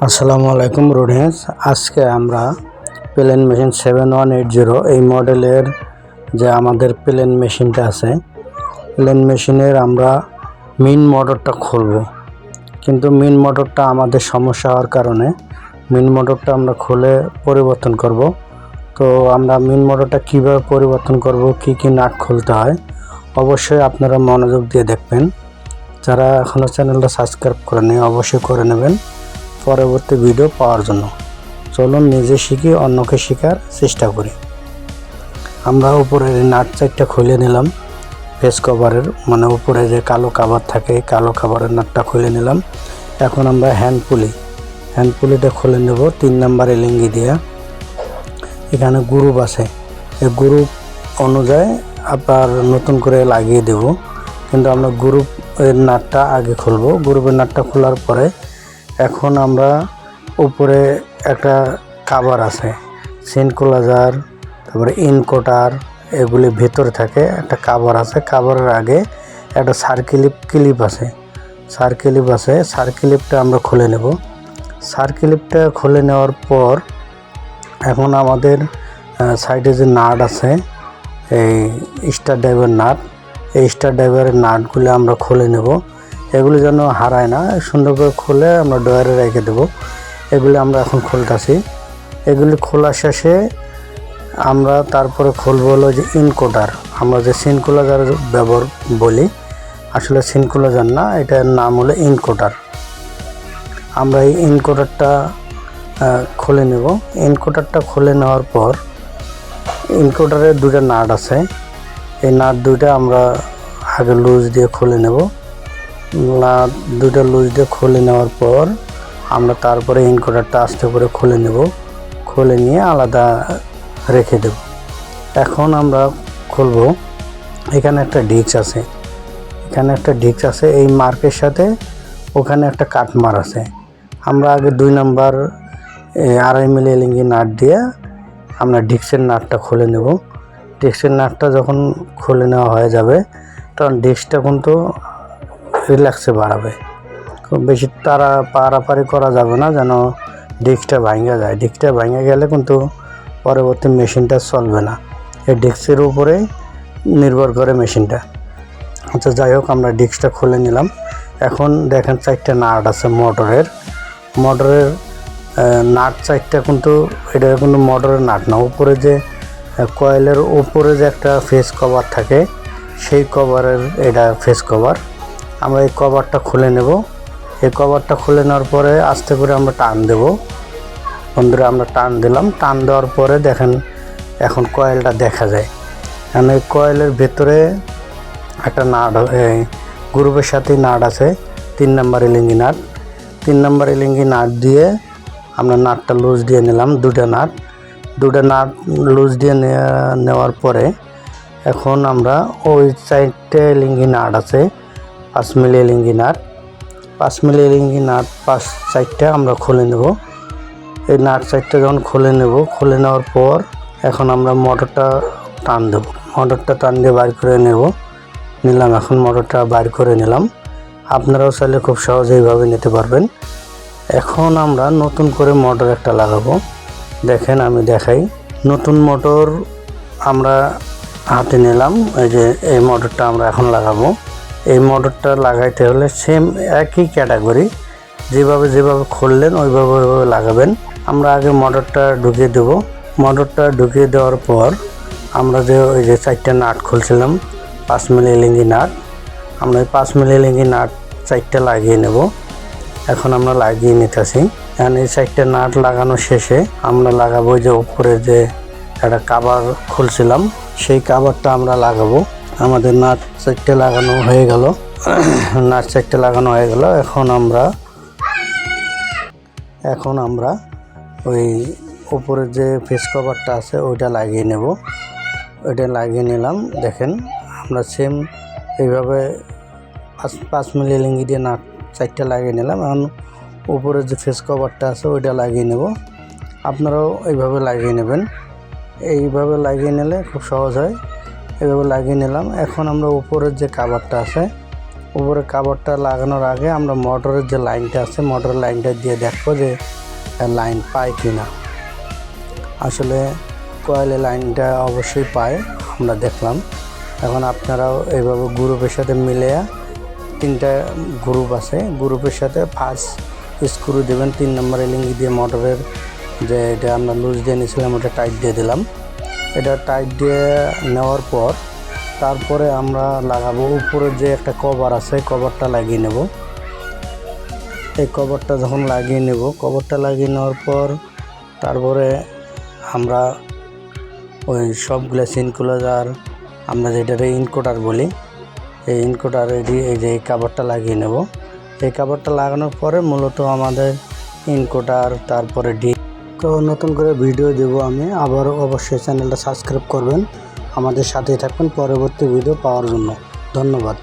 আসসালামু আলাইকুম রুডেন্স। আজকে আমরা প্লেন মেশিন 7180 এই মডেলের যে আমাদের প্লেন মেশিনটা আছে, প্লেন মেশিনের আমরা মেইন মোটরটা খুলব, কিন্তু মেইন মোটরটা আমাদের সমস্যা হওয়ার কারণে মেইন মোটরটা আমরা খুলে পরিবর্তন করব। তো আমরা মেইন মোটরটা কীভাবে পরিবর্তন করব, কি কি নাট খুলতে হয়, অবশ্যই আপনারা মনোযোগ দিয়ে দেখবেন। যারা এখনও চ্যানেলটা সাবস্ক্রাইব করেনি অবশ্যই করে নেবেন পরবর্তী ভিডিও পাওয়ার জন্য। চলুন নিজে শিখি, অন্যকে শেখার চেষ্টা করি। আমরা উপরের নাট চারটা খুলে নিলাম, ফেস কভারের মানে উপরে যে কালো কাভার থাকে এই কালো কাভারের নাটটা খুলে নিলাম। এখন আমরা হ্যান্ড পুলিটা খুলে নেব 3 নাম্বার এলিঙ্গি দিয়ে। এখানে গ্রুপ আছে, এই গ্রুপ অনুযায়ী আবার নতুন করে লাগিয়ে দেব, কিন্তু আমরা গ্রুপের নাটটা আগে খুলব। গ্রুপের নাটটা খোলার পরে এখন আমরা উপরে একটা কাভার আছে, সিনক্লোজার, তারপরে ইনকোটার, এগুলি ভেতরে থাকে একটা কাভার আছে। কাভারের আগে একটা সার্কেলিপ আছে, সার্কেলিপটা আমরা খুলে নেব। সার্কেলিপটা খুলে নেওয়ার পর এখন আমাদের সাইডে যে নাট আছে এই স্টার ড্রাইভার নাট, এই স্টার ড্রাইভারের নাটগুলো আমরা খুলে নেব। এগুলি যেন হারায় না, সুন্দর করে খুলে আমরা ডয়ারে রেখে দেবো। এগুলি আমরা এখন খুলতেছি। এগুলি খোলা শেষে আমরা তারপরে খুলবো হলো যে ইনকোটার। আমরা যে সিনক্লোজার ব্যবহার বলি, আসলে সিনক্লোজার না, এটার নাম হলো ইনকোটার। আমরা এই ইনকোটারটা খুলে নেব। ইনকোটারটা খুলে নেওয়ার পর ইনকোটারের দুটো নাট আছে, এই নাট দুইটা আমরা আগে লুজ দিয়ে খুলে নেব। দুটো লুজ দিয়ে খুলে নেওয়ার পর আমরা তারপরে ইনকোটারটা আস্তে করে খুলে নেব, খুলে নিয়ে আলাদা রেখে দেব। এখন আমরা খুলব। এখানে একটা ডিস্ক আছে, এই মার্কের সাথে ওখানে একটা কাটমার আছে। আমরা আগে 2 নাম্বার 2.5 মিলি এলিঙ্গি নাট দিয়ে আমরা ডিস্কের নাটটা খুলে নেব। ডিস্কের নাটটা যখন খুলে নেওয়া হয়ে যাবে তখন ডিস্কটা কিন্তু রিল্যাক্সে বাড়াবে, খুব বেশি পারাপারি করা যাবে না, যেন ডিস্কটা ভাঙা যায়। ডিস্কটা ভাঙা গেলে কিন্তু পরবর্তী মেশিনটা চলবে না, এই ডিস্কের উপরে নির্ভর করে মেশিনটা। আচ্ছা, যাই হোক, আমরা ডিস্কটা খুলে নিলাম। এখন দেখেন 4টা নাট আছে মোটরের নাট 4টা, কিন্তু এটা কিন্তু মোটরের নাট না। উপরে যে কয়েলের উপরে যে একটা ফেস কভার থাকে সেই কভারের এটা ফেস কভার। আমরা এই কভারটা খুলে নেব। এই কভারটা খুলে নেওয়ার পরে আস্তে করে আমরা টান দেব। বন্ধুরা, আমরা টান দিলাম। টান দেওয়ার পরে দেখেন এখন কয়েলটা দেখা যায়। কারণ এই কয়েলের ভেতরে একটা নাট, গ্রুপের সাথেই নাট আছে, 3 নাম্বার এলিঙ্গি নাট। 3 নাম্বার এলিঙ্গি নাট দিয়ে আমরা নাটটা লুজ দিয়ে নিলাম। দুটো নাট লুজ দিয়ে নেওয়ার পরে এখন আমরা ওই 4টে এলিঙ্গি নাট আছে, 5 মিলি এলিঙ্গি নাট, 5 মিলি এলিঙ্গি নাট 4টা আমরা খুলে নেব। এই নাট 4টা যখন খুলে নেওয়ার পর এখন আমরা মোটরটা টান দেব। মোটরটা টান দিয়ে বাইর করে নিলাম। এখন মোটরটা বাইর করে নিলাম। আপনারাও চাইলে খুব সহজে এইভাবে নিতে পারবেন। এখন আমরা নতুন করে মোটর একটা লাগাবো। দেখেন, আমি দেখাই। নতুন মোটর আমরা হাতে নিলাম। এই যে এই মোটরটা আমরা এখন লাগাবো। এই মোটরটা লাগাইতে হলে সেম একই ক্যাটাগরি, যেভাবে খুললেন ওইভাবে লাগাবেন। আমরা আগে মোটরটা ঢুকিয়ে দেব। মোটরটা ঢুকিয়ে দেওয়ার পর আমরা ওই যে 4টা নাট খুলছিলাম, 5 মিলি এলিঙ্গি নাট, আমরা এই 5 মিলি এলিঙ্গি নাট 4টা লাগিয়ে নেব। এখন আমরা লাগিয়ে নিতেছি। এখন এই 4টা নাট লাগানো শেষে আমরা লাগাবো যে উপরে যে একটা কাভার খুলছিলাম সেই কাভারটা আমরা লাগাবো। আমাদের নাট 4টা লাগানো হয়ে গেল। এখন আমরা ওই উপরের যে ফেস কভারটা আছে ওইটা লাগিয়ে নেব। ওইটা লাগিয়ে নিলাম। দেখেন, আমরা সেম এইভাবে 5 মিলি এলিঙ্গি দিয়ে নাট 4টা লাগিয়ে নিলাম। এখন উপরের যে ফেস কভারটা আছে ওইটা লাগিয়ে নেব। আপনারাও এইভাবে লাগিয়ে নেবেন। এইভাবে লাগিয়ে নিলে খুব সহজ হয়। এইভাবে লাগিয়ে নিলাম। এখন আমরা উপরের যে কাভারটা আছে উপরে কভারটা লাগানোর আগে আমরা মোটরের যে লাইনটা আছে মোটরের লাইনটা দিয়ে দেখবো যে লাইন পায় কি না। আসলে কয়েলের লাইনটা অবশ্যই পায়, আমরা দেখলাম। এখন আপনারাও এইভাবে গ্রুপের সাথে মিলে 3টা গ্রুপ আছে, গ্রুপের সাথে ফার্স্ট স্ক্রু দেবেন 3 নম্বর রিলিং দিয়ে মোটরের যে এটা আমরা লুজ দিয়ে নিয়েছিলাম ওটা টাইট দিয়ে দিলাম। এটা টাইট দিয়ে নেওয়ার পর তারপরে আমরা লাগাবো উপরে যে একটা কভার আছে, কভারটা লাগিয়ে নেব। এই কভারটা যখন লাগিয়ে নেব, কভারটা লাগিয়ে নেওয়ার পর তারপরে আমরা ওই সবগুলো সিনকুলার আমরা যেটাকে ইনকোডার বলি, এই ইনকোডার এই যে এই কভারটা লাগিয়ে নেব। এই কভারটা লাগানোর পরে মূলত আমাদের ইনকোডার তারপরে তো নতুন করে ভিডিও দেব আমি, আবার অবশ্যই চ্যানেলটা সাবস্ক্রাইব করবেন, আমাদের সাথেই থাকবেন পরবর্তী ভিডিও পাওয়ার জন্য। ধন্যবাদ।